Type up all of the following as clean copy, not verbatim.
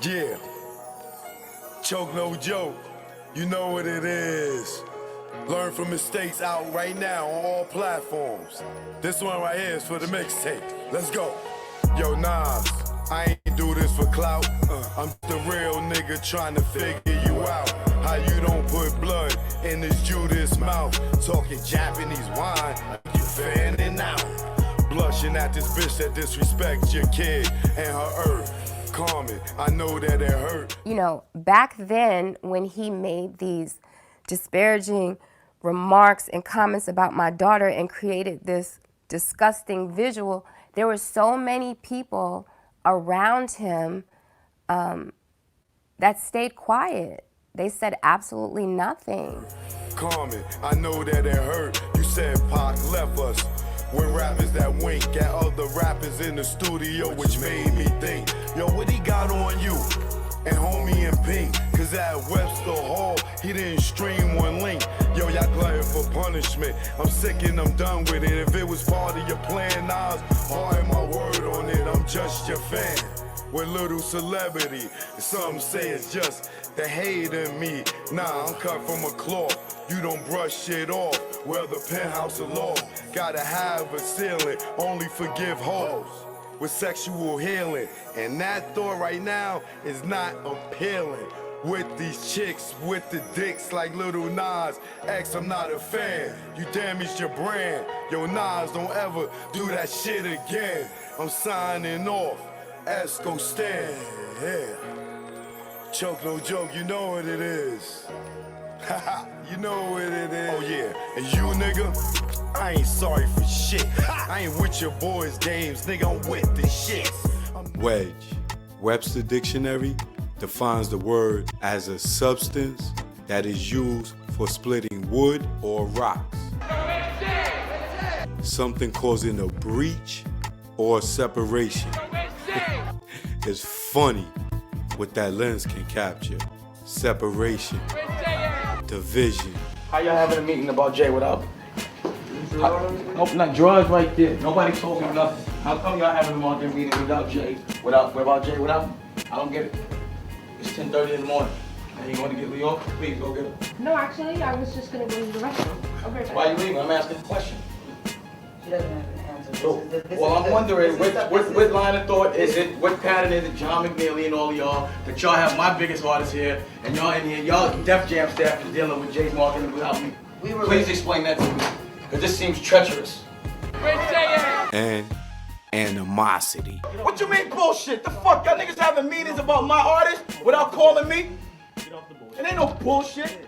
Yeah, choke no joke, you know what it is. Learn from mistakes out right now on all platforms. This one right here is for the mixtape. Let's go. Yo, Nas, I ain't do this for clout. I'm the real nigga trying to figure you out. How you don't put blood in this Judas mouth. Talking Japanese wine, you fanning out. Blushing at this bitch that disrespects your kid and her earth. Carmen, I know that it hurt. You know, back then when he made these disparaging remarks and comments about my daughter and created this disgusting visual, there were so many people around him that stayed quiet. They said absolutely nothing. Carmen, I know that it hurt. You said Pac left us with rappers that wink at other rappers in the studio, which made me think, yo, what he got on you? And homie in pink, cause at Webster Hall, he didn't stream one link. Yo, y'all glad for punishment. I'm sick and I'm done with it. If it was part of your plan, Nas, hard my word on it. I'm just your fan with little celebrity. Some say it's just the hate in me. Nah, I'm cut from a cloth. You don't brush shit off. Well, the penthouse of law gotta have a ceiling. Only forgive hoes with sexual healing. And that thought right now is not appealing. With these chicks, with the dicks like Little Nas X, I'm not a fan. You damaged your brand. Yo, Nas, don't ever do that shit again. I'm signing off. Esco stand. Yeah. Choke no joke, you know what it is. You know what it is. Oh yeah, and you nigga, I ain't sorry for shit. I ain't with your boys' games, nigga, I'm with the shit. Wedge, Webster Dictionary defines the word as a substance that is used for splitting wood or rocks. Something causing a breach or separation. It's funny what that lens can capture. Separation, division. How y'all having a meeting about Jay without? Nope, not drawers right there. Nobody told me nothing. How come y'all having a market meeting without Jay? Without Jay without? I don't get it. It's 10:30 in the morning. And you want to get Leon? Please go get him. No, actually, I was just gonna go to the restroom. I'll be right back. Why are you leaving? I'm asking a question. She doesn't have an answer. So, This well, is I'm wondering what line of thought is it? What pattern is it, John McNeely and all of y'all, that y'all have my biggest artists here, and y'all in here, y'all Def Jam staff is dealing with Jay's marketing without me. Please explain that to me, because this seems treacherous. And animosity. What you mean bullshit? The fuck? Y'all niggas having meetings about my artist without calling me? It ain't no bullshit.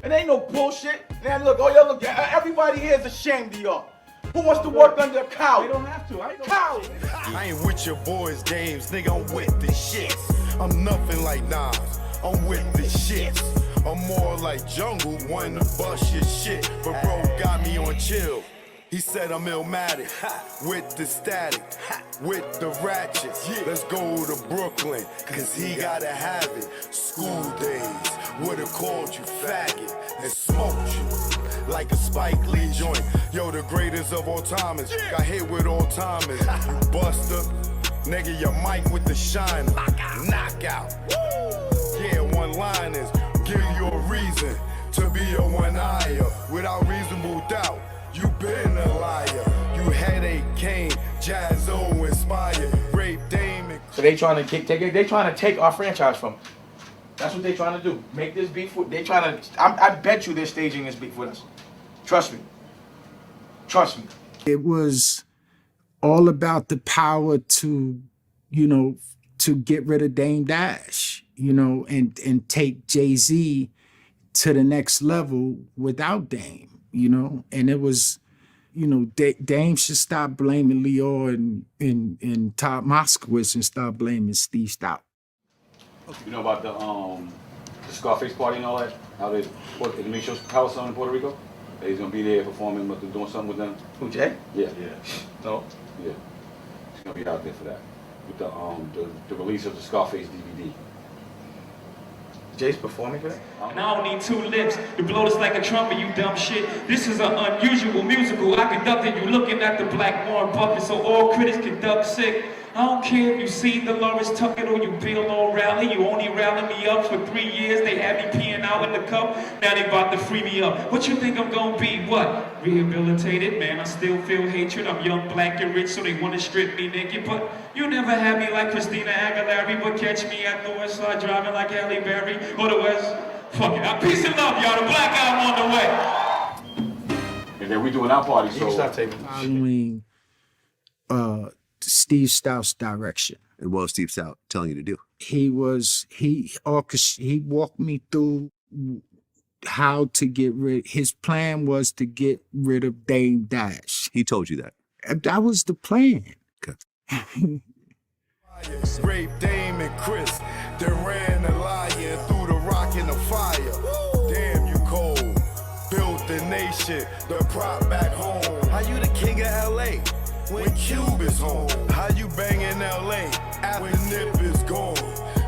It ain't no bullshit. Now look, oh y'all look, everybody here is ashamed of y'all. Who wants to work under a cow? They don't have to. Cow! I ain't with your boys' games, nigga, I'm with the shit. I'm nothing like Nas, I'm with the shit. I'm more like Jungle, one to bust your shit. But bro got me on chill. He said I'm illmatic, with the static, with the ratchets. Let's go to Brooklyn, cause he gotta have it. School days, would've called you faggot and smoked you like a Spike Lee joint. Yo, the greatest of all timers, got hit with all timers. You buster, nigga, your mic with the shine. Knockout. Yeah, one-liners, give you a reason to be a one-eye. Without reasonable doubt, you been a liar. You headache king, Jazzo inspired, rape Damon. So they trying to take our franchise from us. That's what they trying to do. Make this beef with, I bet you they're staging this beef with us. Trust me. Trust me. It was all about the power to, to get rid of Dame Dash, and take Jay-Z to the next level without Dame. And it was, Dame should stop blaming Leo and Todd Moskowitz and start blaming Steve Stout. You know about the Scarface party and all that? How they put the Misho's house on in Puerto Rico? He's gonna be there performing, but they're doing something with them. Who, Jay? Yeah. No. Yeah. He's gonna be out there for that. With the release of the Scarface DVD. Jay's performing for that? And I don't need two lips to blow this like a trumpet, you dumb shit. This is an unusual musical I conducted. You looking at the black Warren Buffett, so all critics conduct sick. I don't care if you seen Dolores Tuckett or you Bill O'Reilly. You only rallied me up for 3 years. They had me peeing out in the cup. Now they about to free me up. What you think I'm gonna be? What? Rehabilitated? Man, I still feel hatred. I'm young, black, and rich, so they wanna strip me naked. But you never had me like Christina Aguilera. But catch me at the West Side driving like Halle Berry or the West. Fuck it. Peace and love, y'all. The Black Album on the way. And then we doing our party, so. Following Steve Stout's direction. And what was Steve Stout telling you to do? He walked me through how to get rid. His plan was to get rid of Dame Dash. He told you that. That was the plan. Okay. Rape Dame and Chris, they ran the lion through the rock and the fire. Damn, you cold. Built the nation, the prop back home. How you the king of LA when Cube is home? How you bang in LA after Nip is gone?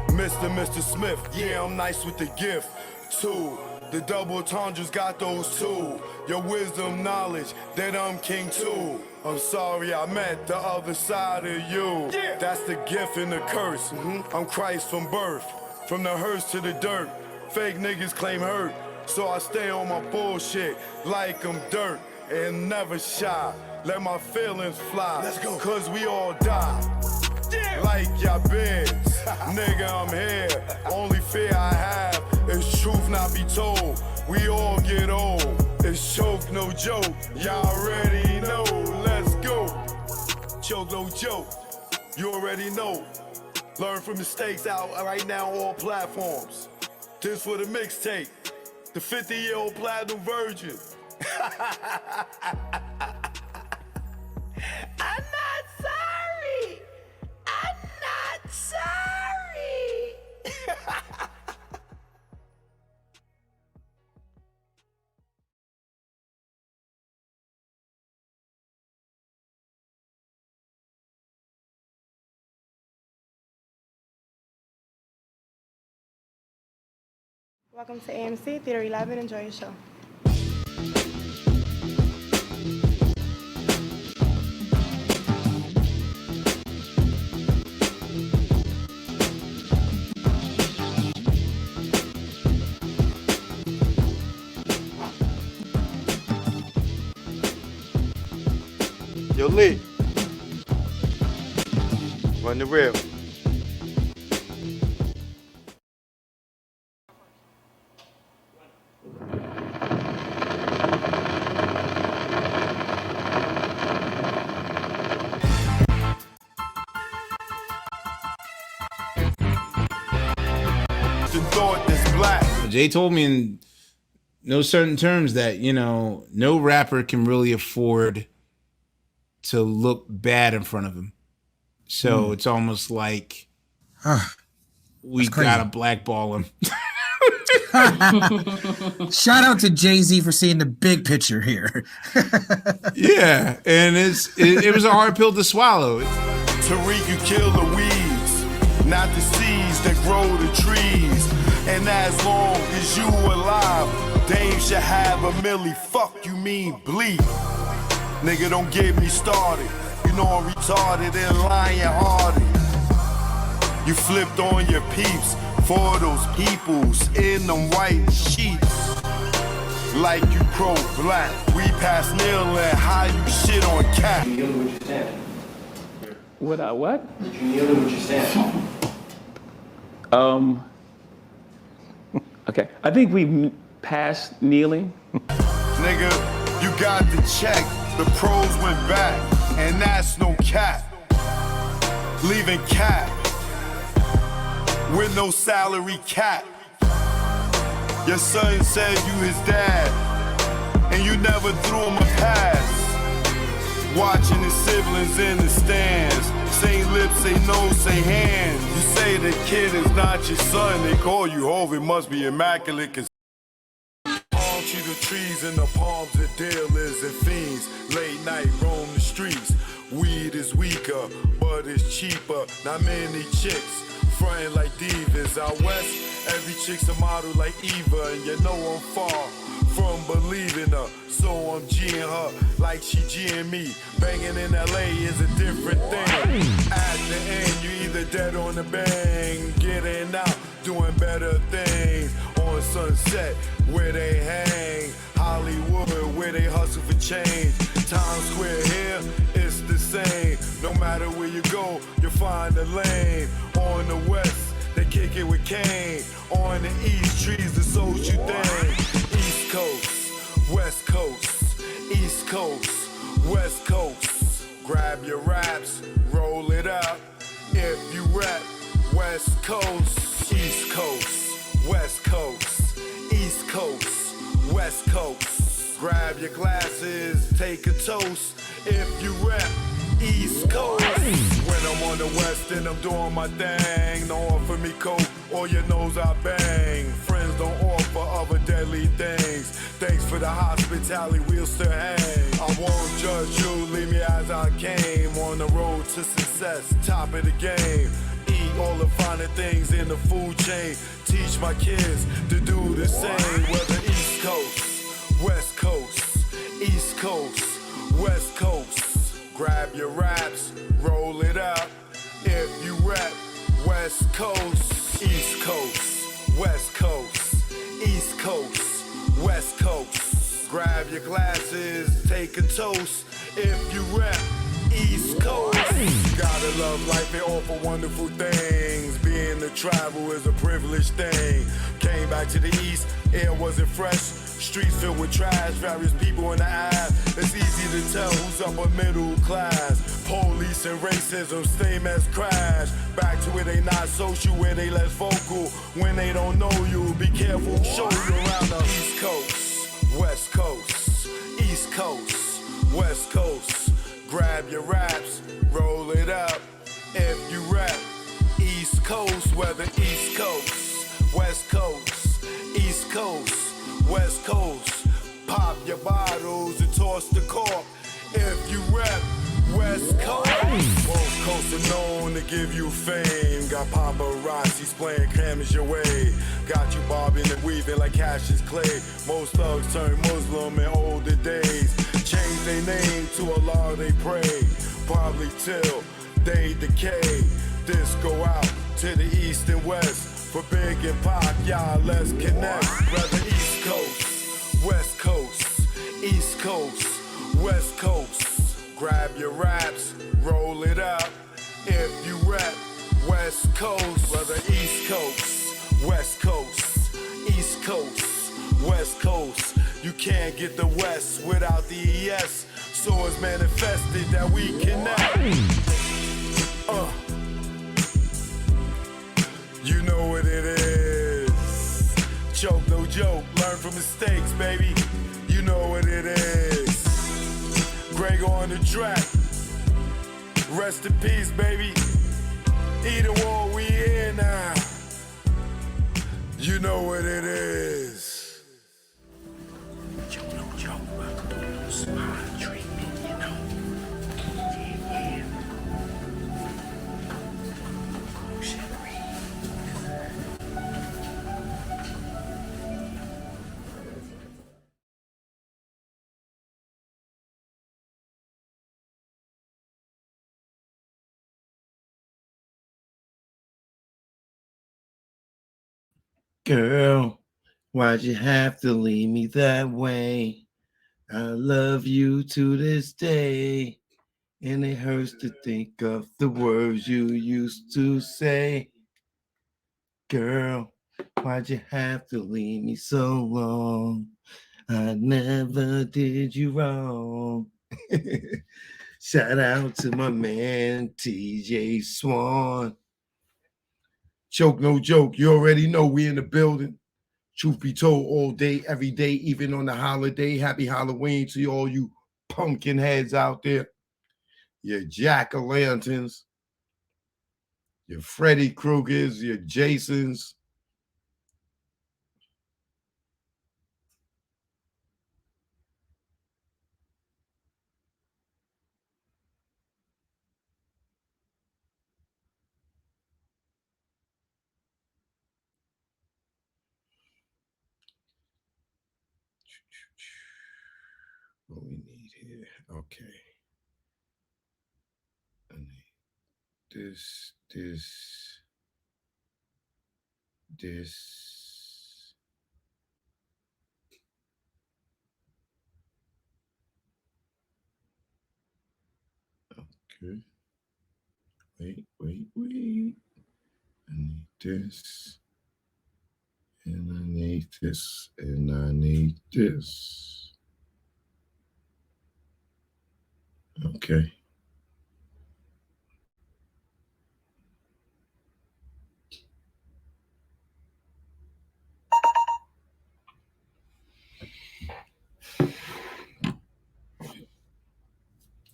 Mr. Smith, yeah, I'm nice with the gift. Two, the double entendres got those two. Your wisdom, knowledge, that I'm king too. I'm sorry I met the other side of you. That's the gift and the curse. I'm Christ from birth, from the hearse to the dirt. Fake niggas claim hurt, so I stay on my bullshit like I'm dirt and never shy. Let my feelings fly, let's go. Cause we all die. Like your beds, nigga, I'm here. Only fear I have is truth not be told. We all get old. It's choke, no joke. Y'all already know. Let's go. Choke, no joke. You already know. Learn from mistakes out right now on all platforms. This for the mixtape. The 50-year-old platinum virgin. I'm not sorry. I'm not sorry. Welcome to AMC Theater 11. Enjoy your show. Yo, Lee. Run the rail. Jay told me in no certain terms that, you know, no rapper can really afford to look bad in front of him. So it's almost like we gotta blackball him. Shout out to Jay-Z for seeing the big picture here. Yeah, and it was a hard pill to swallow. Tariq, you kill the weeds, not the seeds that grow the trees. And as long as you alive, Dame should have a milli. Fuck you mean bleed. Nigga, don't get me started. You know I'm retarded and lion-hearted. You flipped on your peeps for those peoples in them white sheets. Like you pro-black. We pass nil and how you shit on cat. Did you kneel to what you're saying? What? Did you kneel to what you're saying? Okay. I think we passed kneeling. Nigga, you got the check. The pros went back, and that's no cap. Leaving cap with no salary cap. Your son said you his dad, and you never threw him a pass. Watching his siblings in the stands, say lips, say no, say hands. You say the kid is not your son, they call you Hov, it must be immaculate. Cause palm tree the trees in the palms of dealers and fiends. Late night roam the streets. Weed is weaker, but it's cheaper. Not many chicks frontin' like divas. Out west, every chick's a model like Eva, and you know I'm far from believing her. So I'm G'ing her like she G'ing me. Banging in LA is a different thing. At the end, you either dead on the bang, getting out, doing better things. On Sunset, where they hang. Hollywood, where they hustle for change. Times Square here, it's the same. No matter where you go, you'll find a lane. On the west, they kick it with Kane. On the east, trees the social thing. East Coast, West Coast, East Coast, West Coast. Grab your raps, roll it up. If you rap, West Coast, East Coast, West Coast, East Coast, West Coast. Grab your glasses, take a toast. If you rap, East Coast. When I'm on the west and I'm doing my thing, don't offer me coke or your nose I bang. Friends don't offer other deadly things. Thanks for the hospitality, we'll still hang. I won't judge you, leave me as I came. On the road to success, top of the game. Eat all the finer things in the food chain. Teach my kids to do the same. Whether East Coast, West Coast, East Coast, West Coast. Grab your raps, roll it up. If you rap, West Coast, East Coast, West Coast, East Coast, West Coast. Grab your glasses, take a toast. If you rap, East Coast. Gotta love life and offer wonderful things. Being to travel is a privileged thing. Came back to the east, air wasn't fresh. Streets filled with trash, various people in the ass. It's easy to tell who's upper middle class. Police and racism, same as crash. Back to where they not social, where they less vocal. When they don't know you, be careful, show you around the East Coast, West Coast, East Coast, West Coast. Grab your raps, roll it up. If you rap, East Coast, whether East Coast, West Coast, East Coast, West Coast. Pop your bottles and toss the cork. If you rap, West Coast. Both coasts are known to give you fame. Got paparazzis playing cameras your way. Got you bobbing and weaving like Cassius Clay. Most thugs turn Muslim in older days. Change their name to Allah they pray. Probably till they decay. This go out to the east and west. For Big and Pac, y'all, let's connect. Rather East Coast, West Coast, East Coast, West Coast. Grab your raps, roll it up. If you rap, West Coast, whether East Coast, West Coast, East Coast, West Coast. You can't get the West without the ES. So it's manifested that we connect. You know what it is. Choke, no joke. Learn from mistakes, baby. You know what it is. Greg on the track. Rest in peace, baby. Either war, we here now. You know what it is. Choke, no joke. Smart treatment, you know. Yeah. Girl, why'd you have to leave me that way? I love you to this day, and it hurts to think of the words you used to say. Girl, why'd you have to leave me so long? I never did you wrong. Shout out to my man, TJ Swan. Choke, no joke. You already know we in the building. Truth be told, all day, every day, even on the holiday. Happy Halloween to all you pumpkin heads out there. Your jack-o'-lanterns, your Freddy Kruegers, your Jasons. What we need here. Okay. I need this. Okay. Wait. I need this. And I need this. And I need this. Okay.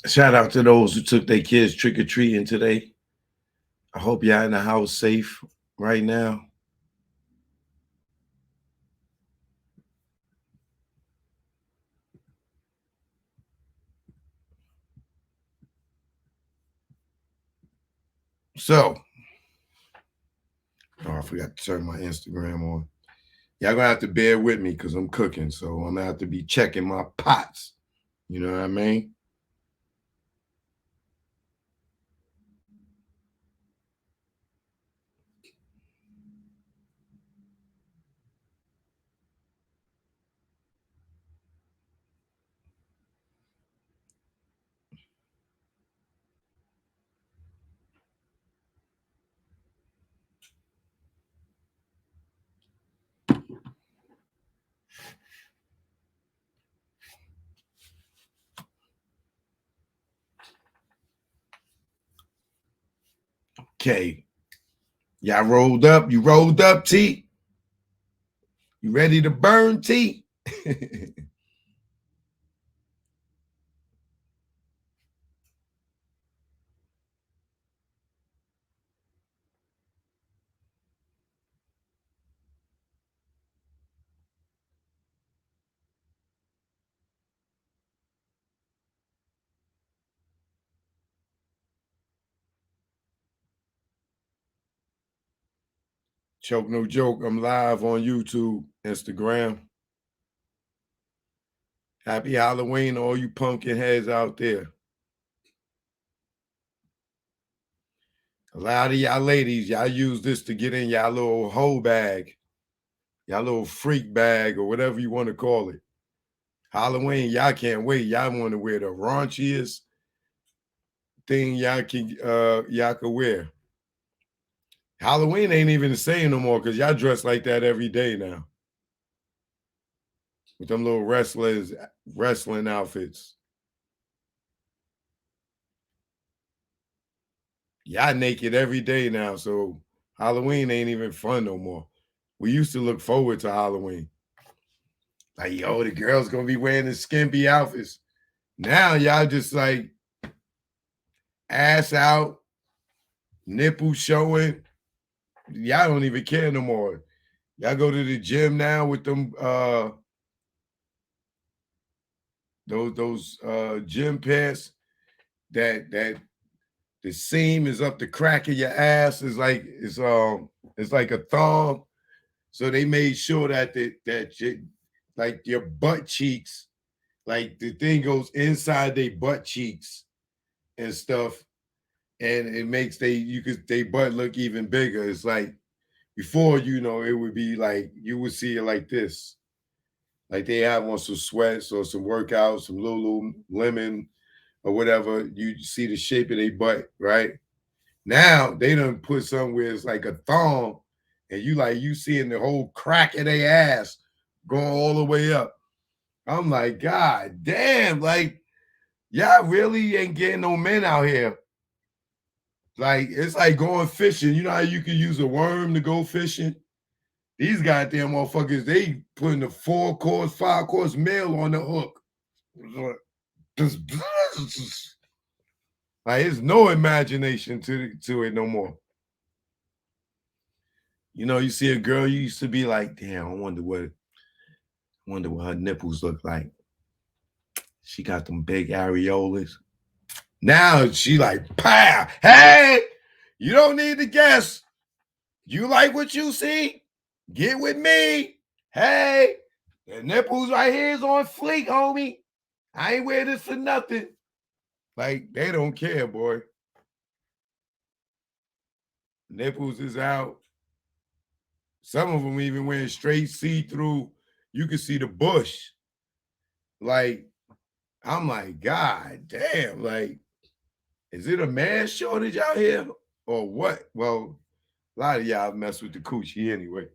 Shout out to those who took their kids trick-or-treating today. I hope y'all in the house safe right now. So, I forgot to turn my Instagram on. Y'all gonna have to bear with me because I'm cooking, so I'm gonna have to be checking my pots. You know what I mean? Okay. Y'all rolled up? You rolled up, T? You ready to burn, T? Choke no joke. I'm live on YouTube, Instagram. Happy Halloween, all you pumpkin heads out there. A lot of y'all ladies, y'all use this to get in y'all little hoe bag, y'all little freak bag, or whatever you want to call it. Halloween, y'all can't wait. Y'all want to wear the raunchiest thing y'all can wear. Halloween ain't even the same no more because y'all dress like that every day now. With them little wrestling outfits. Y'all naked every day now, so Halloween ain't even fun no more. We used to look forward to Halloween. Like, yo, the girls gonna be wearing the skimpy outfits. Now y'all just like ass out, nipple showing. Y'all don't even care no more. Y'all go to the gym now with them those gym pants that the seam is up the crack of your ass. It's like a thong. So they made sure that like your butt cheeks, like the thing goes inside their butt cheeks and stuff, and it makes they butt look even bigger. It's like before, it would be like you would see it like this, like they have on some sweats or some workouts, some Lululemon or whatever. You see the shape of their butt, right? Now they done put somewhere it's like a thong, and you seeing the whole crack of their ass going all the way up. I'm like, God damn, like y'all really ain't getting no men out here. Like it's like going fishing. You know how you can use a worm to go fishing? These goddamn motherfuckers, they putting the 4-course, 5-course meal on the hook. Like there's no imagination to it no more. You see a girl, you used to be like, damn, I wonder what her nipples look like. She got them big areolas. Now she like, pow, hey, you don't need to guess. You like what you see? Get with me. Hey, The nipples right here is on fleek, homie. I ain't wear this for nothing. Like, they don't care, boy. Nipples is out. Some of them even wearing straight see-through. You can see the bush. Like, I'm like, God damn, like, is it a man shortage out here or what? Well, a lot of y'all mess with the coochie anyway.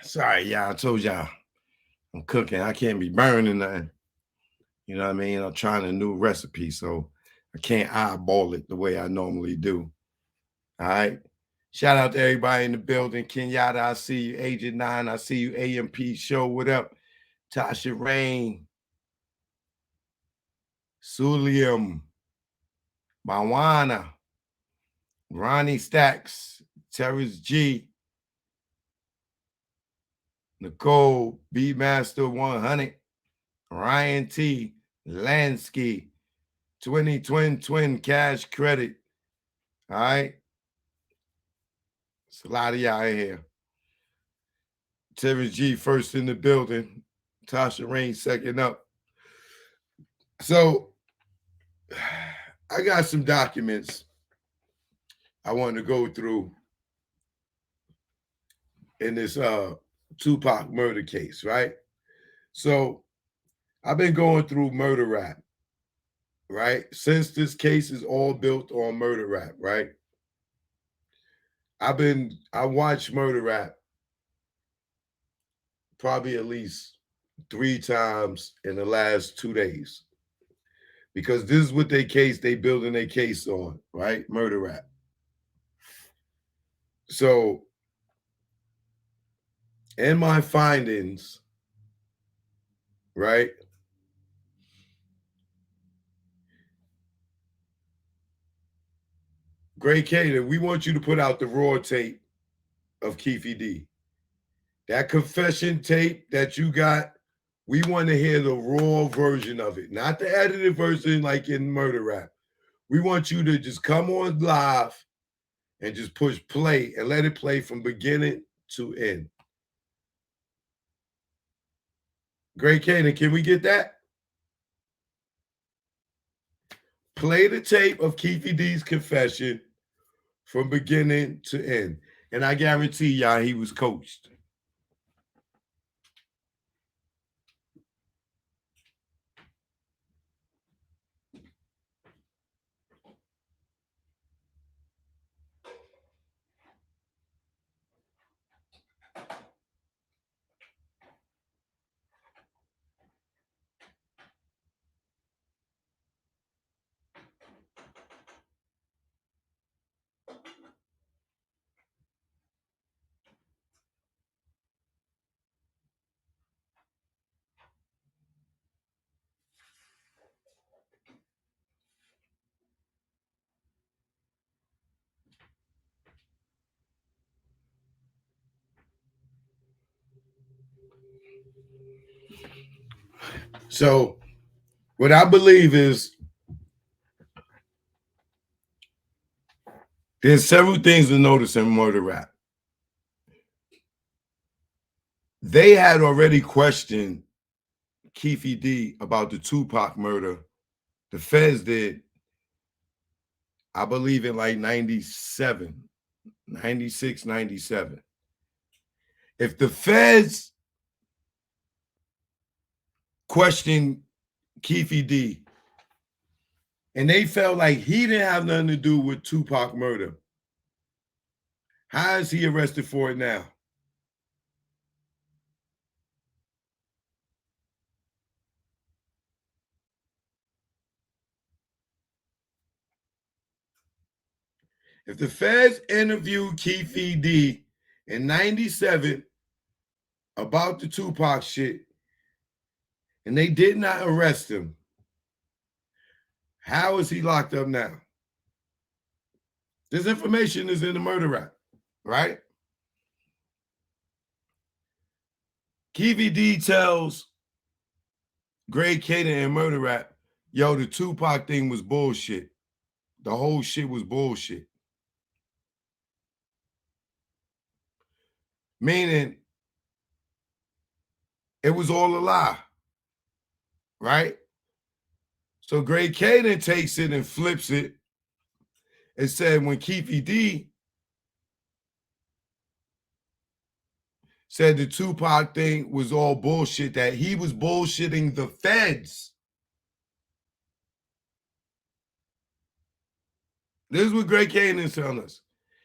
Sorry, y'all. I told y'all I'm cooking. I can't be burning nothing. You know what I mean? I'm trying a new recipe, so I can't eyeball it the way I normally do. All right. Shout out to everybody in the building. Kenyatta, I see you. Agent 9, I see you. AMP Show, what up? Tasha Rain. Sulium. Mawana. Ronnie Stacks. Terrence G. Nicole, Beatmaster 100. Ryan T. Lansky. 20 Cash Credit. All right. It's a lot of y'all in here. Terrence G first in the building. Tasha Rain second up. So I got some documents I want to go through in this Tupac murder case, right? So I've been going through murder rap, right? Since this case is all built on murder rap, right? I watched murder rap probably at least 3 times in the last 2 days. Because this is what they building their case on, right? Murder rap. So in my findings, right? Gray Kaden, we want you to put out the raw tape of Keefe D. That confession tape that you got, we want to hear the raw version of it, not the edited version like in murder rap. We want you to just come on live and just push play and let it play from beginning to end. Gray Kaden, can we get that? Play the tape of Keefe D's confession from beginning to end. And I guarantee y'all he was coached. So what I believe is there's several things to notice in murder rap. They had already questioned Keefe D about the Tupac murder. The feds did, I believe, in like 97, 96, 97. If the feds questioned Keefe D and they felt like he didn't have nothing to do with Tupac murder, how is he arrested for it now? If the feds interviewed Keefe D in 97 about the Tupac shit and they did not arrest him, how is he locked up now? This information is in the murder rap, right? Keefe D tells Greg Kading in murder rap, yo, the Tupac thing was bullshit. The whole shit was bullshit. Meaning it was all a lie, right? So Greg Kading takes it and flips it and said when Keefe D said the Tupac thing was all bullshit, that he was bullshitting the feds. This is what Greg Kading is telling us.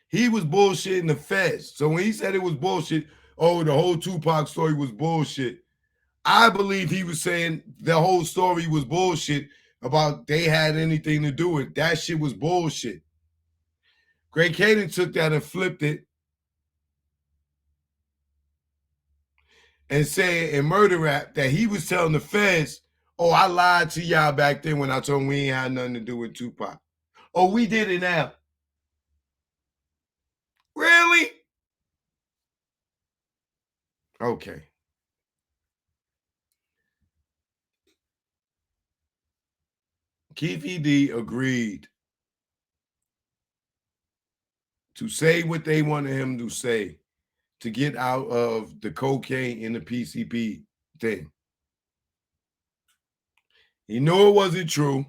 He was bullshitting the feds. So when he said it was bullshit, oh, the whole Tupac story was bullshit, I believe he was saying the whole story was bullshit about they had anything to do with it. That shit was bullshit. Greg Kading took that and flipped it and said in murder rap that he was telling the feds, oh, I lied to y'all back then when I told them we ain't had nothing to do with Tupac. Oh, we did it now. Really? Okay. Keefe D agreed to say what they wanted him to say to get out of the cocaine and the PCP thing. He knew it wasn't true.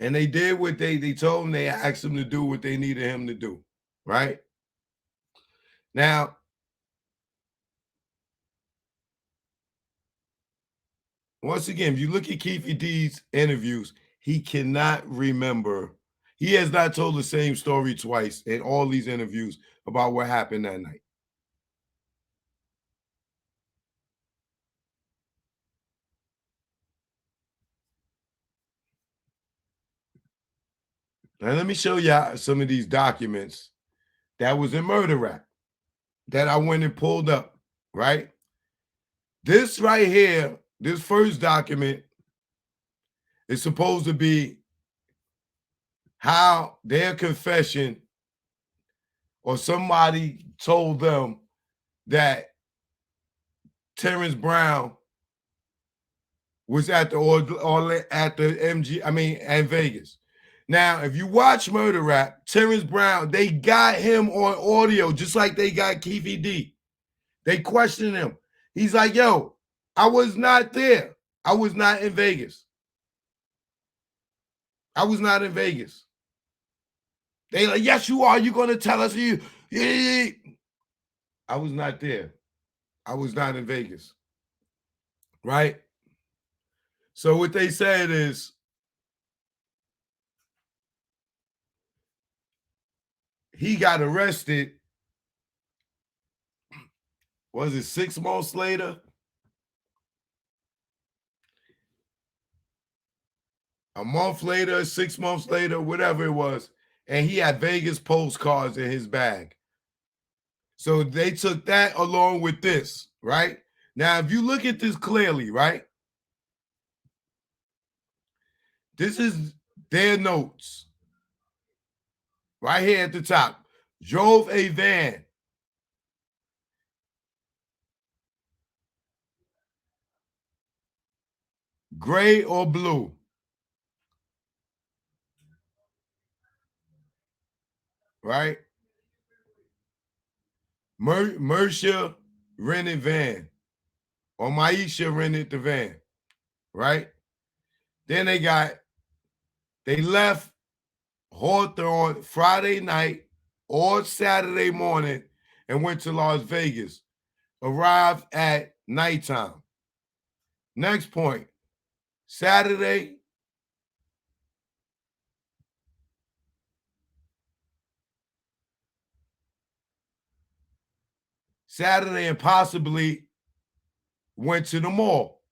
And they did what they told him, they asked him to do what they needed him to do, right? Now, once again, if you look at Keefe D's interviews, he cannot remember. He has not told the same story twice in all these interviews about what happened that night. Now, let me show y'all some of these documents that was in murder rap that I went and pulled up, right? This right here, this first document is supposed to be how their confession or somebody told them that Terrence Brown was at the and Vegas. Now, if you watch murder rap, Terrence Brown, they got him on audio just like they got Keefe D. They questioned him. He's like, yo, I was not there. I was not in Vegas. I was not in Vegas. They like, yes, you are. You're going to tell us you. Yeah. I was not there. I was not in Vegas. Right? So what they said is he got arrested. Was it 6 months later? A month later, 6 months later, whatever it was. And he had Vegas postcards in his bag. So they took that along with this, right? Now, if you look at this clearly, right? This is their notes. Right here at the top. Drove a van. Gray or blue. Right? Mercia rented van. or Maisha rented the van, right? Then they left Hawthorne on Friday night or Saturday morning and went to Las Vegas. Arrived at nighttime. Next point, Saturday, and possibly went to the mall.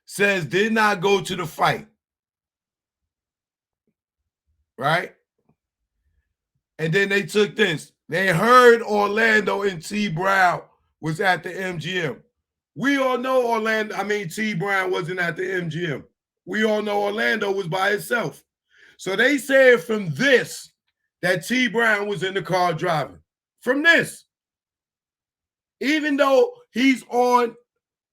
Says did not go to the fight, right? And then they took this. They heard Orlando and T Brown was at the MGM. We all know T Brown wasn't at the MGM. We all know Orlando was by himself. So they said from this that T Brown was in the car driving. From this. Even though he's on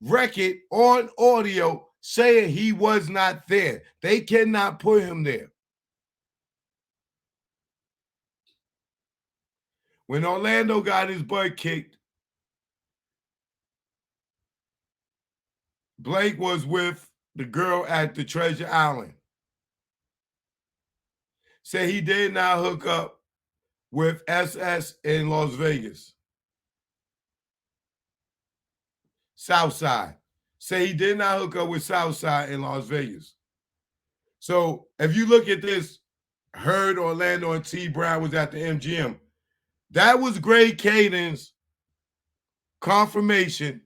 record, on audio, saying he was not there. They cannot put him there. When Orlando got his butt kicked, Blake was with the girl at the Treasure Island. Said he did not hook up with SS in Las Vegas. Southside. Say he did not hook up with Southside in Las Vegas. So if you look at this, heard Orlando and T Brown was at the MGM. That was Greg Kading'S confirmation.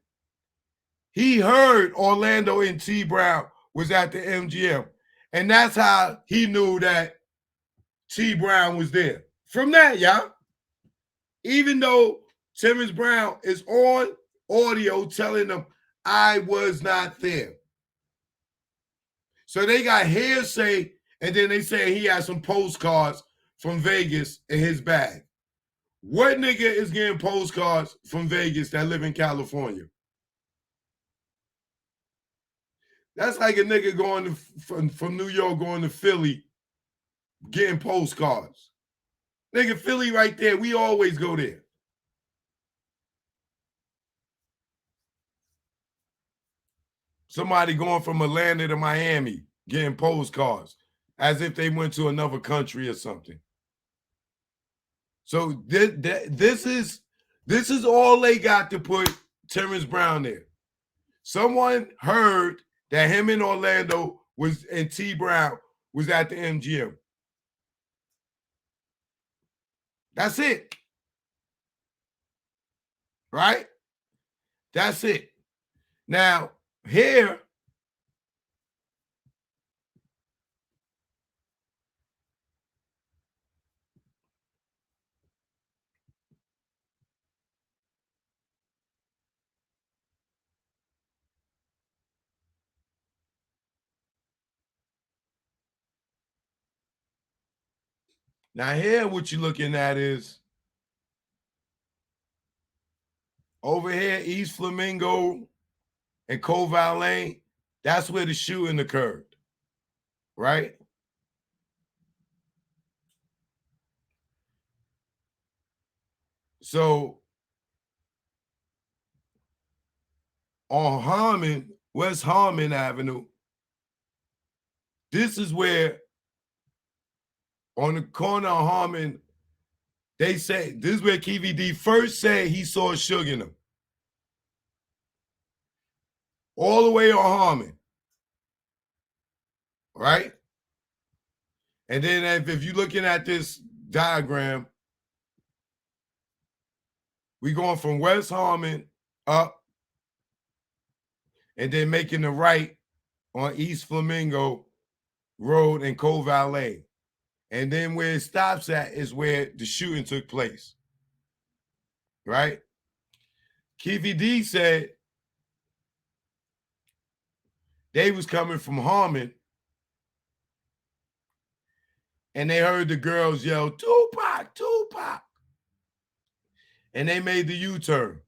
He heard Orlando and T Brown was at the MGM. And that's how he knew that T Brown was there. From that, y'all. Even though Timmons Brown is on audio telling them, I was not there. So they got hearsay, and then they say he had some postcards from Vegas in his bag. What nigga is getting postcards from Vegas that live in California? That's like a nigga going from New York going to Philly getting postcards. Nigga, Philly right there. We always go there. Somebody going from Atlanta to Miami getting postcards as if they went to another country or something. So this is all they got to put Terrence Brown there. Someone heard that him and Orlando and T Brown was at the MGM. That's it. Right? That's it. Now, here, what you're looking at is over here, East Flamingo and Koval Lane. That's where the shooting occurred, right? So on West Harmon Avenue, this is where on the corner of Harmon, they say this is where KVD first said he saw Suge in him. All the way on Harmon. Right? And then if you're looking at this diagram, we going from West Harmon up and then making the right on East Flamingo Road and Koval Lane. And then where it stops at is where the shooting took place. Right? KVD said they was coming from Harmon and they heard the girls yell, Tupac, Tupac. And they made the U-turn.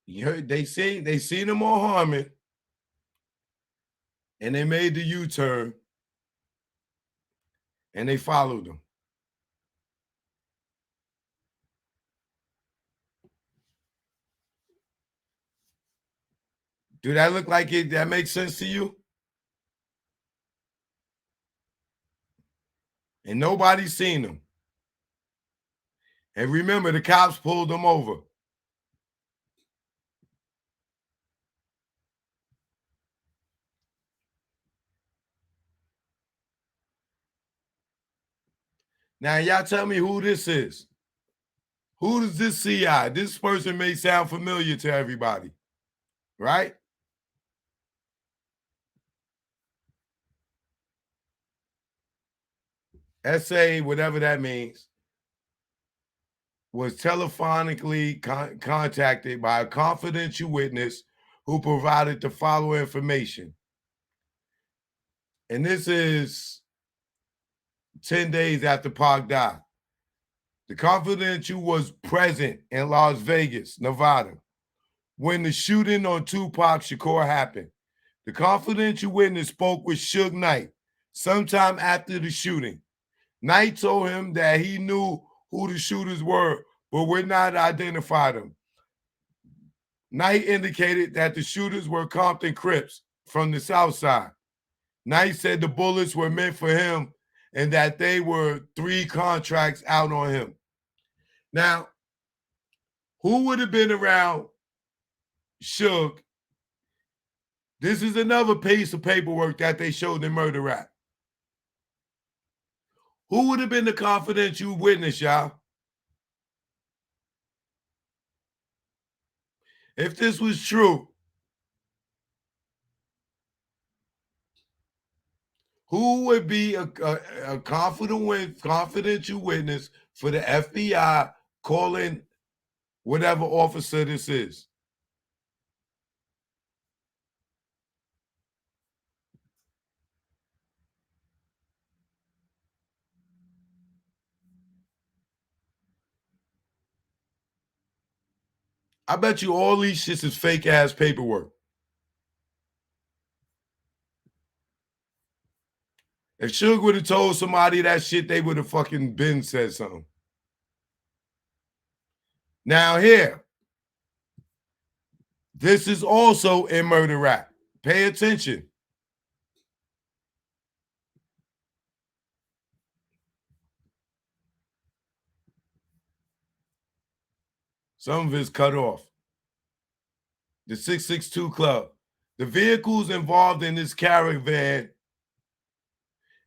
They seen him on Harmon, and they made the U-turn, and they followed him. Do that look like it? That makes sense to you? And nobody's seen him. And remember, the cops pulled him over. Now, y'all tell me who this is. Who is this CI? This person may sound familiar to everybody, right? SA, whatever that means, was telephonically contacted by a confidential witness who provided the following information. And this is 10 days after Pac died. The confidential was present in Las Vegas, Nevada, when the shooting on Tupac Shakur happened. The confidential witness spoke with Suge Knight sometime after the shooting. Knight told him that he knew who the shooters were, but would not identify them. Knight indicated that the shooters were Compton Crips from the South Side. Knight said the bullets were meant for him and that they were 3 contracts out on him. Now, who would have been around Suge? This is another piece of paperwork that they showed in Murder Rap. Who would have been the confidential witness, y'all? If this was true, who would be a confidential witness for the FBI calling whatever officer this is? I bet you all these shits is fake ass paperwork. If Suge would have told somebody that shit, they would have fucking been said something. Now here, this is also in Murder Rap. Pay attention. Some of it's cut off. The 662 Club. The vehicles involved in this caravan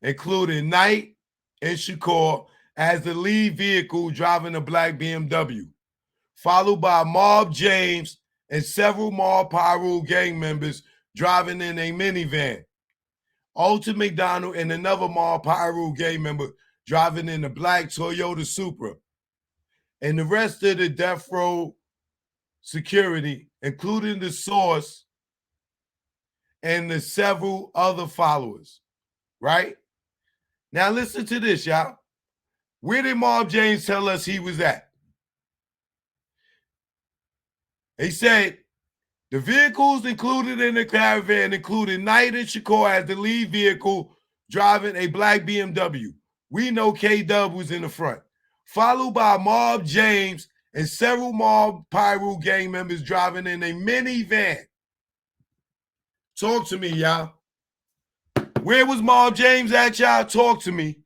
included Knight and Shakur as the lead vehicle driving a black BMW, followed by Mob James and several Mob Pyru gang members driving in a minivan. Alton McDonald and another Mob Pyru gang member driving in a black Toyota Supra. And the rest of the death row security, including the source and the several other followers, right? Now listen to this, y'all. Where did Mob James tell us he was at? He said the vehicles included in the caravan included Knight and Shakur as the lead vehicle driving a black BMW. We know K-Dub was in the front, followed by Mob James and several Mob Pyru gang members driving in a minivan. Talk to me, y'all. Where was Mob James at, y'all? Talk to me.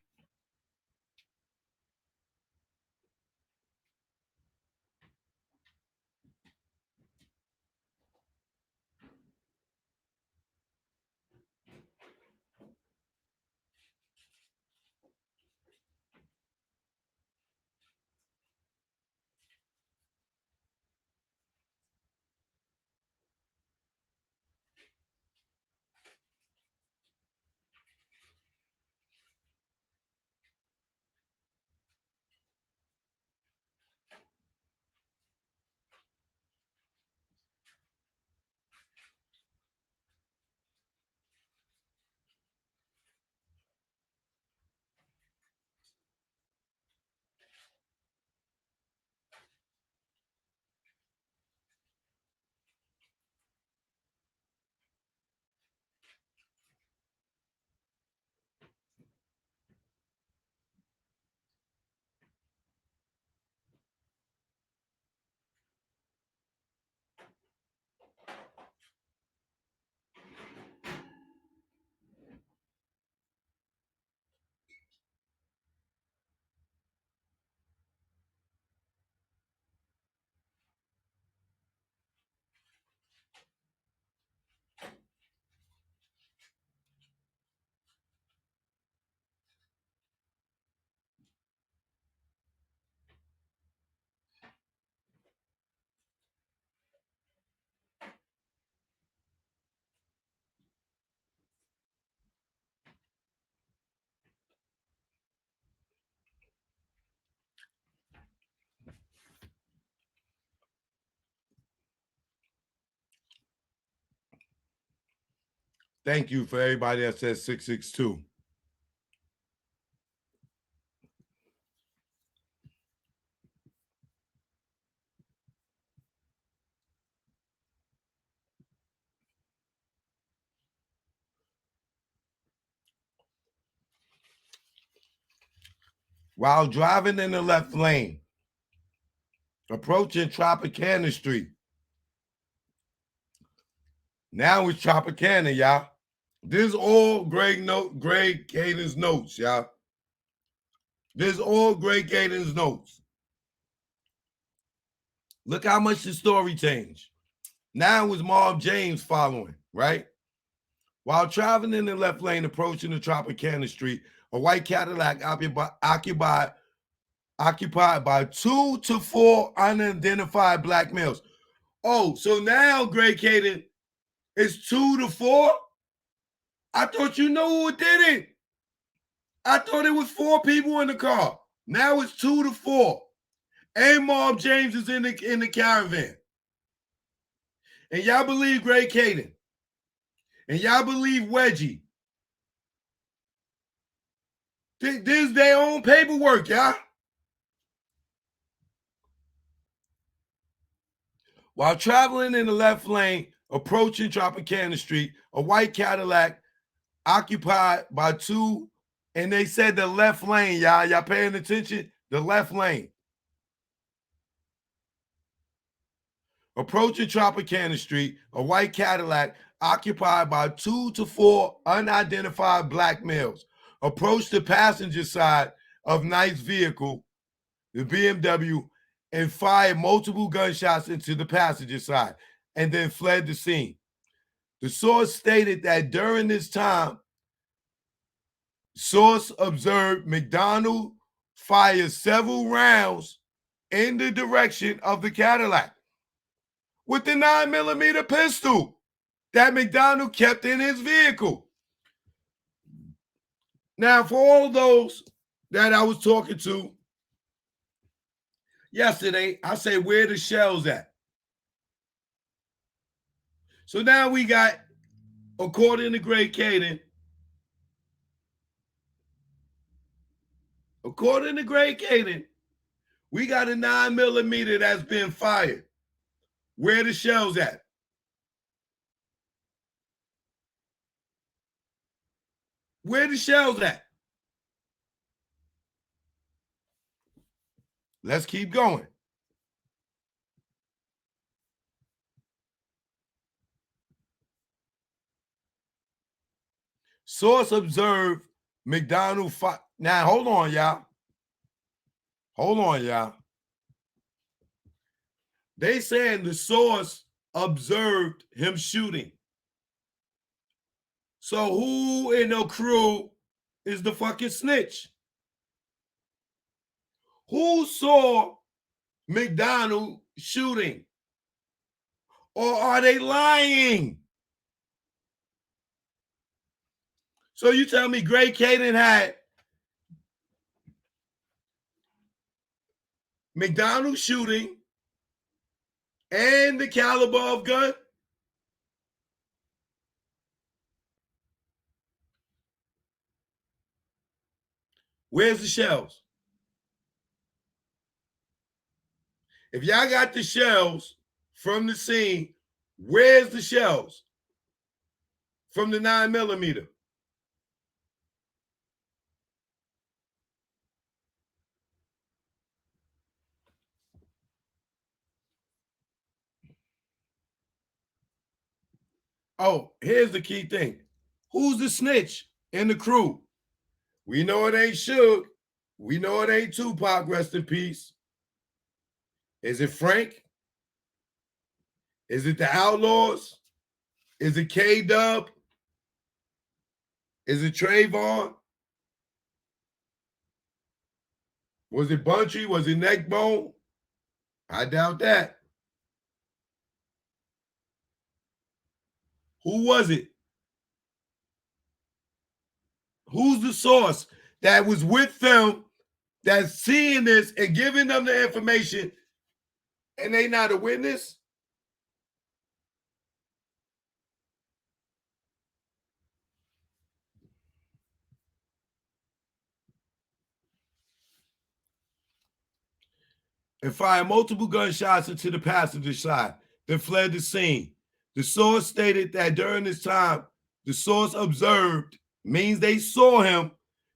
Thank you for everybody that says 662. While driving in the left lane, approaching Tropicana Street. Now it's Tropicana, y'all. This is all Greg Kading'S notes, y'all. This is all Greg Kading'S notes. Look how much the story changed. Now it's Marv James following, right? While traveling in the left lane, approaching the Tropicana Street, a white Cadillac occupied by 2 to 4 unidentified black males. Oh, so now Greg Kading is 2 to 4? I thought you know who did it. I thought it was 4 people in the car. Now it's 2 to 4. And Marv James is in the caravan. And y'all believe Greg Kading. And y'all believe Reggie. This is their own paperwork, y'all. While traveling in the left lane, approaching Tropicana Street, a white Cadillac occupied by 2, and they said the left lane, y'all. Y'all paying attention? The left lane. Approaching Tropicana Street, a white Cadillac occupied by 2 to 4 unidentified black males approached the passenger side of Knight's vehicle, the BMW, and fired multiple gunshots into the passenger side and then fled the scene. The source stated that during this time, source observed McDonald fire several rounds in the direction of the Cadillac with the 9mm pistol that McDonald kept in his vehicle. Now, for all those that I was talking to yesterday, I say, where the shells at? So now we got, according to Greg Kading, we got a 9mm that's been fired. Where the shells at? Where the shells at? Let's keep going. Source observed McDonald fire. Now, hold on, y'all. Hold on, y'all. They saying the source observed him shooting. So who in the crew is the fucking snitch? Who saw McDonald shooting? Or are they lying? So you tell me Greg Kading had McDonald shooting and the caliber of gun? Where's the shells? If y'all got the shells from the scene, where's the shells from the 9mm? Oh, here's the key thing. Who's the snitch in the crew? We know it ain't Suge. We know it ain't Tupac, rest in peace. Is it Frank? Is it the Outlaws? Is it K-Dub? Is it Trayvon? Was it Bunchy? Was it Neckbone? I doubt that. Who was it? Who's the source that was with them, that's seeing this and giving them the information, and they not a witness? and fired multiple gunshots into the passenger side, then fled the scene. The source stated that during this time, the source observed, means they saw him,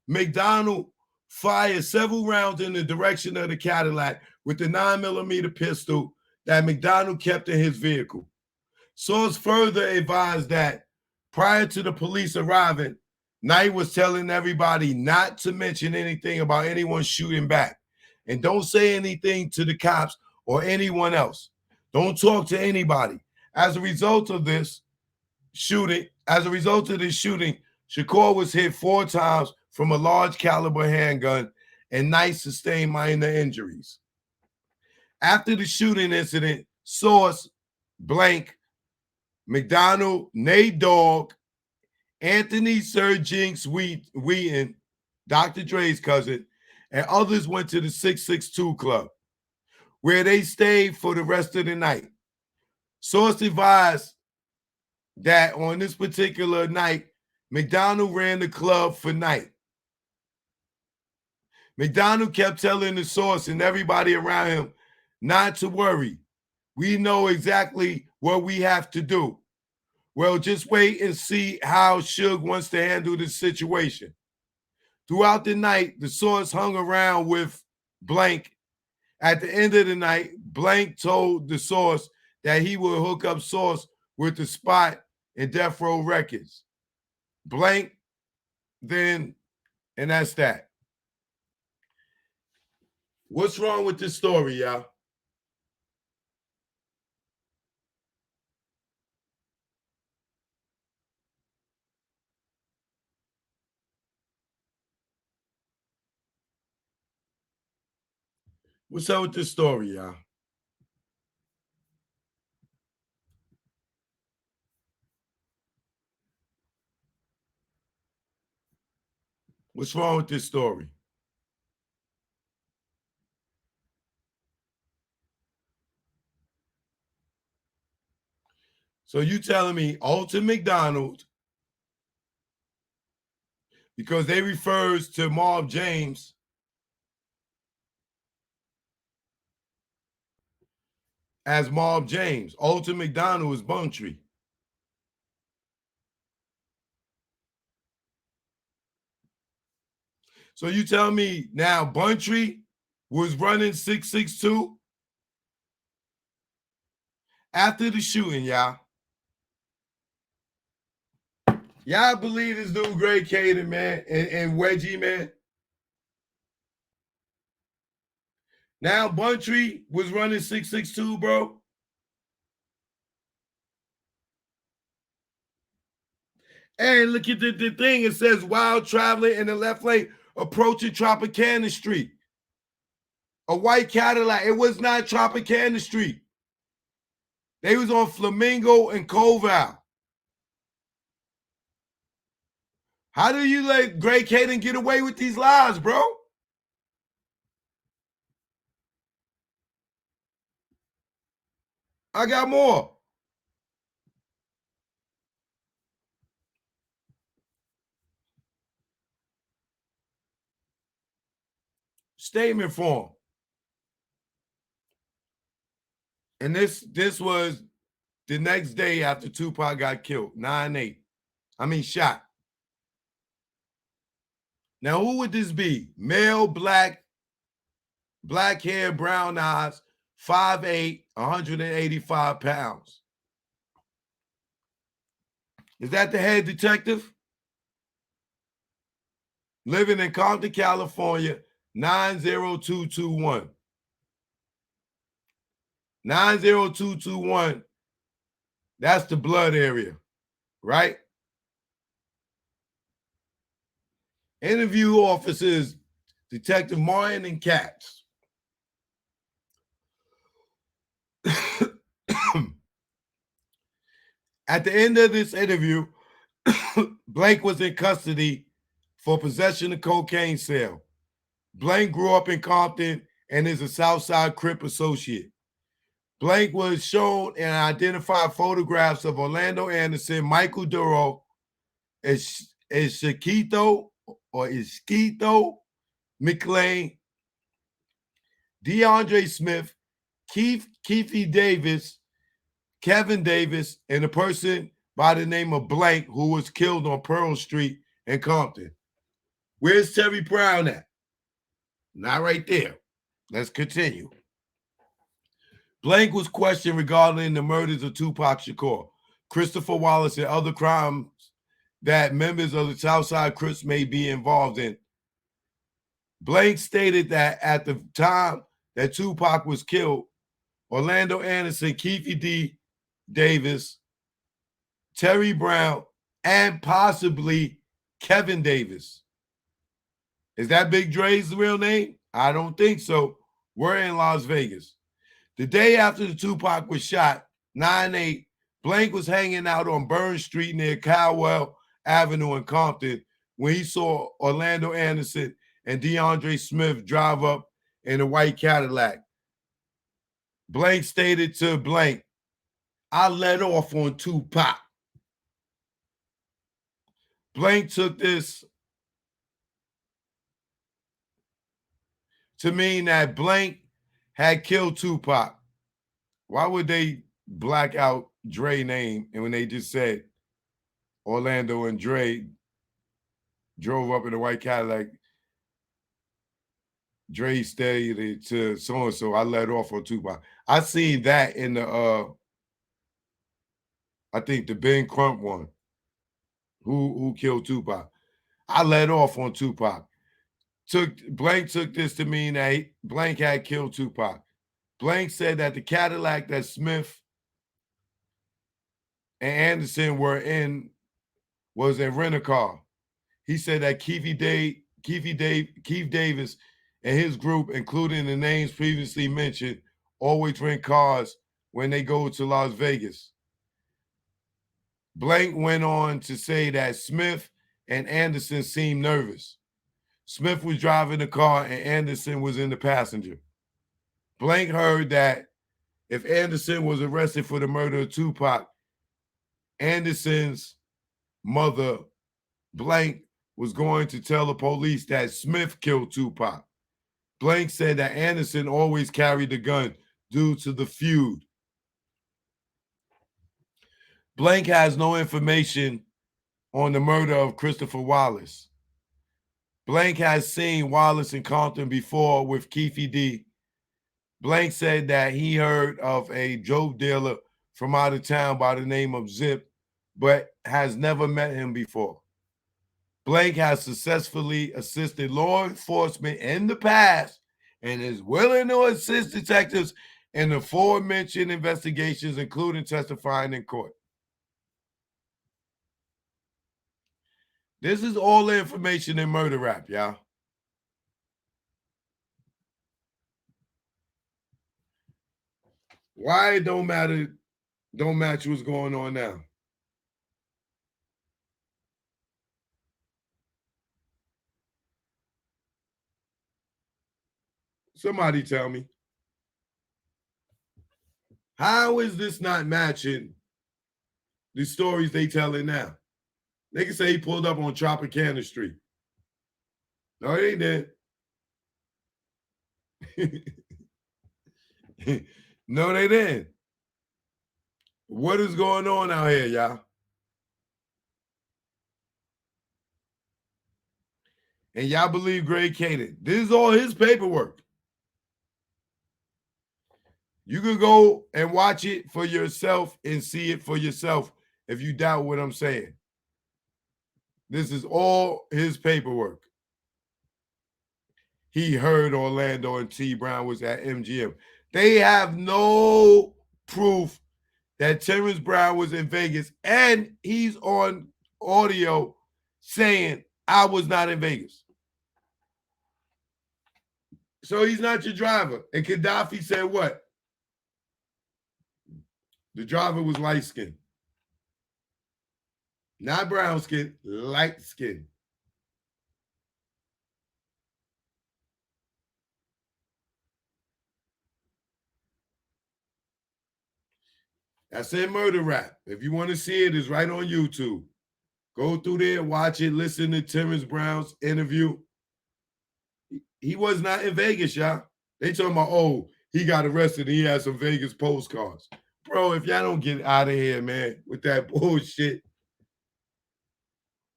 McDonald fired several rounds in the direction of the Cadillac with the 9mm pistol that McDonald kept in his vehicle. Source further advised that prior to the police arriving, Knight was telling everybody not to mention anything about anyone shooting back. And don't say anything to the cops or anyone else. Don't talk to anybody. As a result of this shooting, Shakur was hit 4 times from a large caliber handgun, and Knight sustained minor injuries. After the shooting incident, source blank McDonald, Nate Dogg, Anthony Sir Jinx Wheaton, Dr. Dre's cousin, and others went to the 662 Club, where they stayed for the rest of the night. Source advised that on this particular night, McDonald ran the club for Knight. McDonald kept telling the source and everybody around him not to worry. We know exactly what we have to do. Well, just wait and see how Suge wants to handle this situation. Throughout the night, the source hung around with Blank. At the end of the night, Blank told the source that he would hook up Source with the Spot and Death Row Records. Blank, then, and that's that. What's wrong with this story, y'all? What's up with this story, y'all? What's wrong with this story? So you telling me Alton McDonald, because they refers to Mob James as Mob James. Alton McDonald is Buntree. So you tell me now Buntree was running 662 after the shooting, y'all. Y'all believe this dude Greg Kading, man, and Reggie, man? Now Buntree was running 662, bro. And look at the thing. It says while traveling in the left lane, approaching Tropicana Street. A white Cadillac. It was not Tropicana Street. They was on Flamingo and Koval. How do you let Greg Kading get away with these lies, bro? I got more. Statement form. And this was the next day after Tupac got killed, 9/8. I mean shot. Now, who would this be? Male, black hair, brown eyes, 5'8", 185 pounds. Is that the head detective? Living in Compton, California, 90221. 90221, that's the blood area, right? Interview officers, Detective Martin and Katz. At the end of this interview, Blake was in custody for possession of cocaine sale. Blake grew up in Compton and is a Southside Crip associate. Blake was shown and identified photographs of Orlando Anderson, Michael Duro, Esquito McLean, DeAndre Smith, Keefe Davis, Kevin Davis, and a person by the name of Blank who was killed on Pearl Street in Compton. Where's Terry Brown at? Not right there. Let's continue. Blank was questioned regarding the murders of Tupac Shakur, Christopher Wallace, and other crimes that members of the Southside Crips may be involved in. Blank stated that at the time that Tupac was killed, Orlando Anderson, Keefe D. Davis, Terry Brown, and possibly Kevin Davis. Is that Big Dre's real name? I don't think so. We're in Las Vegas. The day after the Tupac was shot, 9/8, Blank was hanging out on Burn Street near Caldwell Avenue in Compton when he saw Orlando Anderson and DeAndre Smith drive up in a white Cadillac. Blank stated to Blank, "I let off on Tupac." Blank took this to mean that Blank had killed Tupac. Why would they black out Dre's name and when they just said Orlando and Dre drove up in a white Cadillac, Dre stayed to so-and-so, I let off on Tupac. I seen that in the I think the Ben Crump one. Who killed Tupac? I let off on Tupac. Blank took this to mean that Blank had killed Tupac. Blank said that the Cadillac that Smith and Anderson were in was a rent-a-car. He said that Keefe Davis and his group, including the names previously mentioned, always rent cars when they go to Las Vegas. Blank went on to say that Smith and Anderson seemed nervous. Smith was driving the car and Anderson was in the passenger. Blank heard that if Anderson was arrested for the murder of Tupac, Anderson's mother, Blank, was going to tell the police that Smith killed Tupac. Blank said that Anderson always carried the gun due to the feud. Blank has no information on the murder of Christopher Wallace. Blank has seen Wallace in Compton before with Keefe D. Blank said that he heard of a dope dealer from out of town by the name of Zip, but has never met him before. Blank has successfully assisted law enforcement in the past and is willing to assist detectives in the aforementioned investigations, including testifying in court. This is all the information in murder rap, y'all. Why it don't matter, don't match what's going on now. Somebody tell me. How is this not matching the stories they telling now? They can say he pulled up on Tropicana Street. No, it ain't that. No, they didn't. What is going on out here, y'all? And y'all believe Greg Kading. This is all his paperwork. You can go and watch it for yourself and see it for yourself if you doubt what I'm saying. This is all his paperwork. He heard Orlando and T. Brown was at MGM. They have no proof that Terrence Brown was in Vegas, and he's on audio saying, I was not in Vegas. So he's not your driver. And Gaddafi said what? The driver was light-skinned. Not brown-skinned, light-skinned. That's in Murder Rap. If you want to see it, it's right on YouTube. Go through there, watch it, listen to Terrence Brown's interview. He was not in Vegas, y'all. They talking about, oh, he got arrested and he had some Vegas postcards. Bro, if y'all don't get out of here, man, with that bullshit,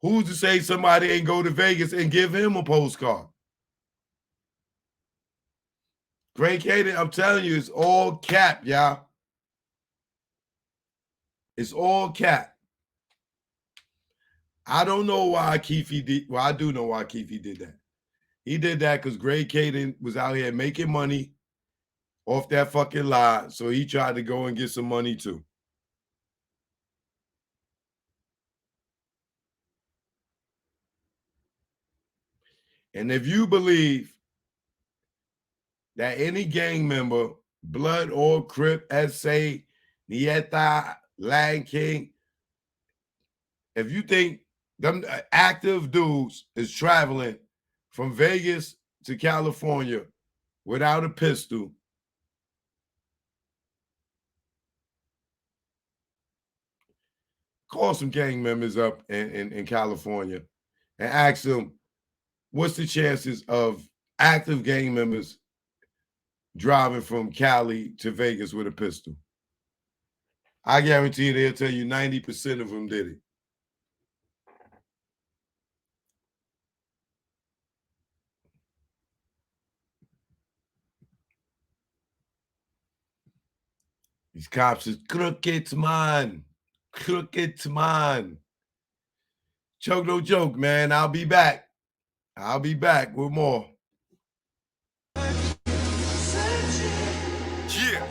who's to say somebody ain't go to Vegas and give him a postcard? Great Kading, I'm telling you, it's all cap, y'all. It's all cap. I don't know why Keefe did. Well, I do know why Keefe did that. He did that because Great Kading was out here making money off that fucking lie. So he tried to go and get some money too. And if you believe that any gang member, Blood or Crip, SA, Nieta, Lion King, if you think them active dudes is traveling from Vegas to California without a pistol, call some gang members up in California and ask them, what's the chances of active gang members driving from Cali to Vegas with a pistol? I guarantee you they'll tell you 90% of them did it. These cops is crooked, man. Crooked, man. Choke no joke, man. I'll be back. I'll be back with more. Yeah,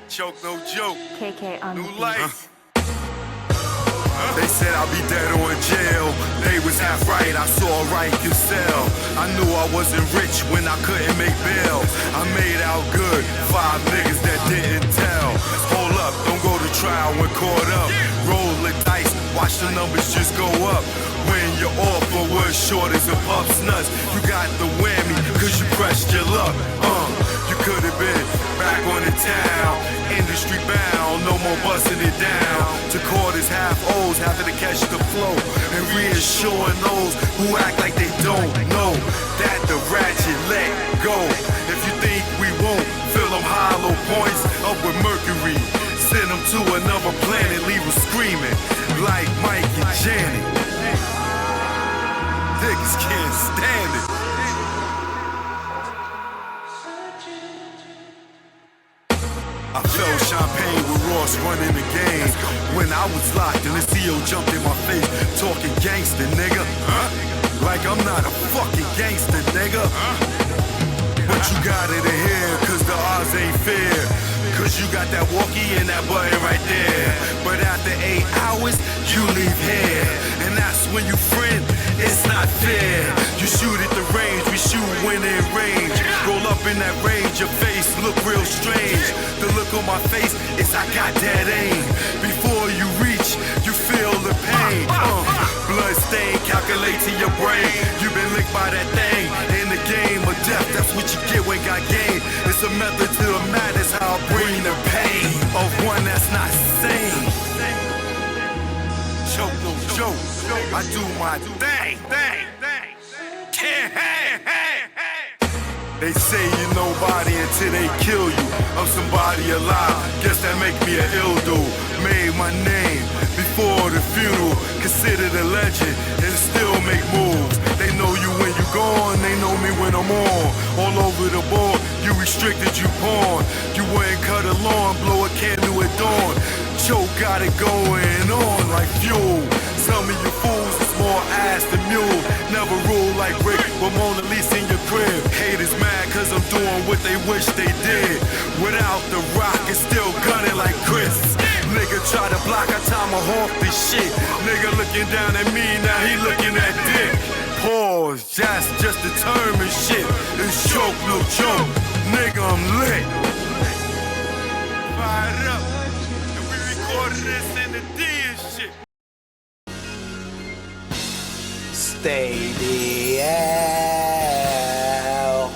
choke no joke. KK on New life. They said I'll be dead or in jail. They was half right, I saw right can sell. I knew I wasn't rich when I couldn't make bail. I made out good, 5 niggas that didn't tell. Hold up, don't go to trial when caught up. Roll the dice, watch the numbers just go up. When your offer was short as a pup's nuts, you got the whammy, cause you pressed your luck. You could have been back on the town, industry bound, no more busting it down. To quarters, half O's, having to catch the flow, and reassuring those who act like they don't know that the ratchet let go. If you think we won't fill them hollow points up with mercury, send them to another planet, leave them screaming like Mike and Janet. Niggas can't stand it. I felt champagne with Ross running the game. When I was locked and the CO jumped in my face, talking gangster, nigga. Like I'm not a fucking gangster, nigga. But you got it in here, cause the odds ain't fair. Cause you got that walkie and that button right there. But after 8 hours, you leave here. And that's when you friend, it's not fair. You shoot at the range, we shoot when in range. Roll up in that range, your face look real strange. The look on my face is I got that aim. Before you reach, you feel the pain. Blood stain calculate to your brain. You been licked by that thing. In the game of death, that's what you get when got game. It's a method to the madness, how I bring the pain of one that's not sane. Choke no joke, I do my thing. They say you're nobody until they kill you. I'm somebody alive, guess that make me an ill dude. Made my name before the funeral, considered a legend and still make moves. They know you when you gone, they know me when I'm on. All over the board, you restricted, you pawn. You wouldn't cut a lawn, blow a candle at dawn. Joe got it going on like fuel. Some of you fools is more ass than mule. Never rule like Rick, but Mona Lisa in your crib. Haters mad cause I'm doing what they wish they did. Without the rock, it's still gunning like Chris. Nigga try to block, I tomahawk this shit. Nigga looking down at me, now he looking at dick. Pause, just the term and shit. It's choke, no joke. Nigga, I'm lit. Fired up. And we recorded this in the D and shit. Stay the hell.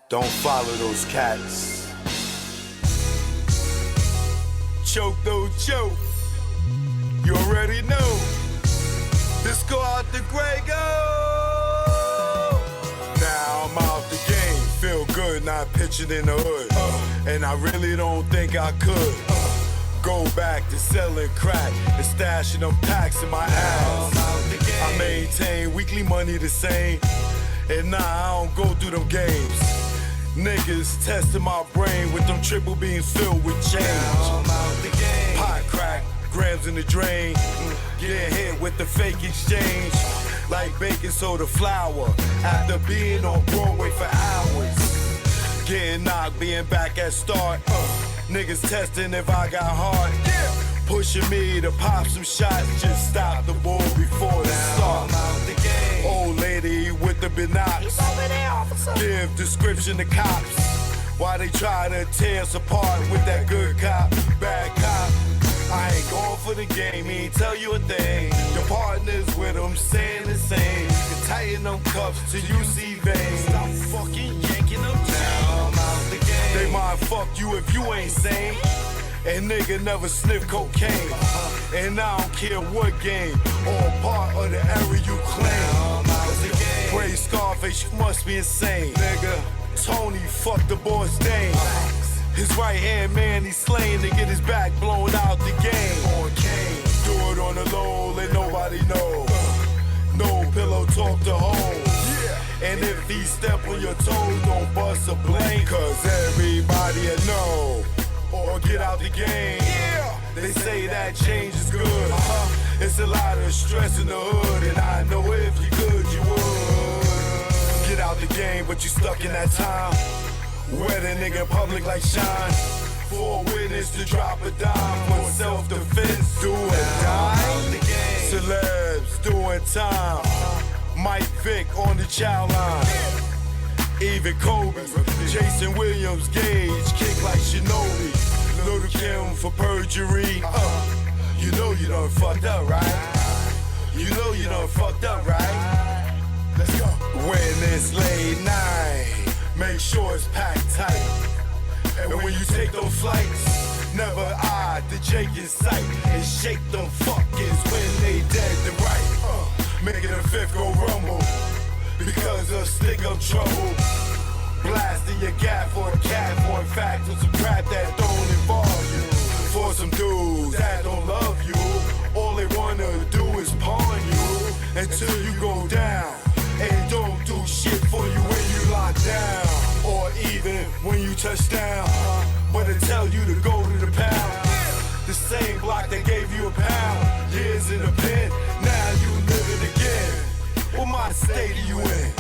Don't follow those cats. Choke, no joke. You already know. Let's go out the Grey Go. Now I'm out the game. Feel good. good, not pitching in the hood. And I really don't think I could go back to selling crack and stashing them packs in my ass. I maintain weekly money the same, and nah, I don't go through them games. Niggas testing my brain with them triple beams filled with change. Pot crack, grams in the drain. Get hit with the fake exchange. Like baking soda flour after being on Broadway for hours. Getting knocked, being back at start. Niggas testing if I got heart. Pushing me to pop some shots, just stop the ball before the start. Old lady with the binocs, give description to cops. Why they try to tear us apart with that good cop, bad cop. I ain't going for the game, he ain't tell you a thing. Your partners with them saying the same. You can tighten them cuffs till you see veins. Stop fucking yanking them down. They might fuck you if you ain't sane. And nigga never sniff cocaine. And I don't care what game or part of the area you claim. Praise Scarface, you must be insane. Nigga, Tony fucked the boy's Dane. His right hand man, he's slain to get his back blown out the game. Do it on the low, let nobody know. No pillow talk to home. And if he step on your toes, don't bust a blame. Cause everybody will know. Or get out the game. They say that change is good. It's a lot of stress in the hood, and I know if you could, you would. Get out the game, but you stuck in that time. Wet a nigga in public like Shine. For a witness to drop a dime. For self-defense, do or die. Celebs doing time. Mike Vick on the child line. Even Kobe, Jason Williams, Gage, kick like Shinobi. Little Kim for perjury. You know you done fucked up, right? You know you done fucked up, right? Let's go. When it's late night, make sure it's packed tight. And when you take those flights, never eye the Jake in sight. And shake them fuckers when they dead to right. Making a fifth go rumble. Because of stick-up trouble. Blasting your gap for a cat, for in fact, for some crap that don't involve you. For some dudes that don't love you, all they wanna do is pawn you until you go down. And don't do shit for you when you lock down, or even when you touch down. But they tell you to go to the pound. The same block that gave you a pound. Years in the pen, now you living again. What my state are you in?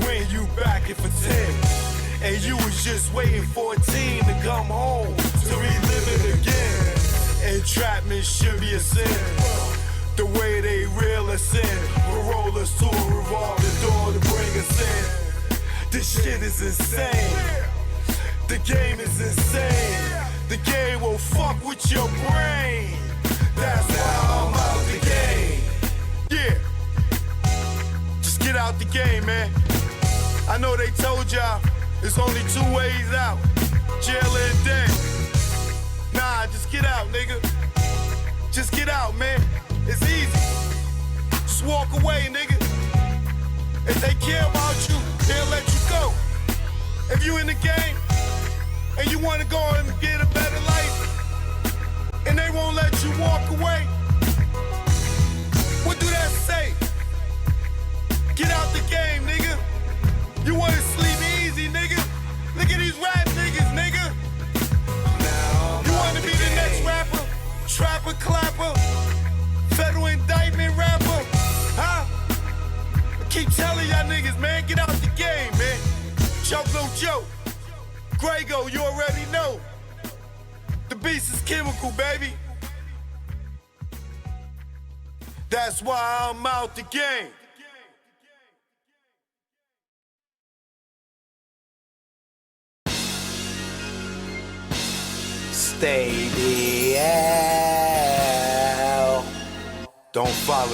When you back it for 10, and you was just waiting for a team to come home to relive it again. Entrapment should be a sin. The way they reel us in, will roll us to a revolving door to bring us in. This shit is insane. The game is insane. The game will fuck with your brain. That's why I'm out the game. Yeah. Just get out the game, man. I know they told y'all there's only 2 ways out. Jail and death. Nah, just get out, nigga. Just get out, man. It's easy. Just walk away, nigga. If they care about you, they'll let you go. If you in the game and you wanna go and get a better life, and they won't let you walk away, what do that say? Get out the game, nigga. You wanna sleep easy, nigga? Look at these rap niggas, nigga. You wanna be the next rapper? Trapper, clapper, federal indictment rapper, huh? I keep telling y'all niggas, man, get out the game, man. Joke no joke. Grego, you already know. The beast is chemical, baby. That's why I'm out the game. Stay the hell. Don't follow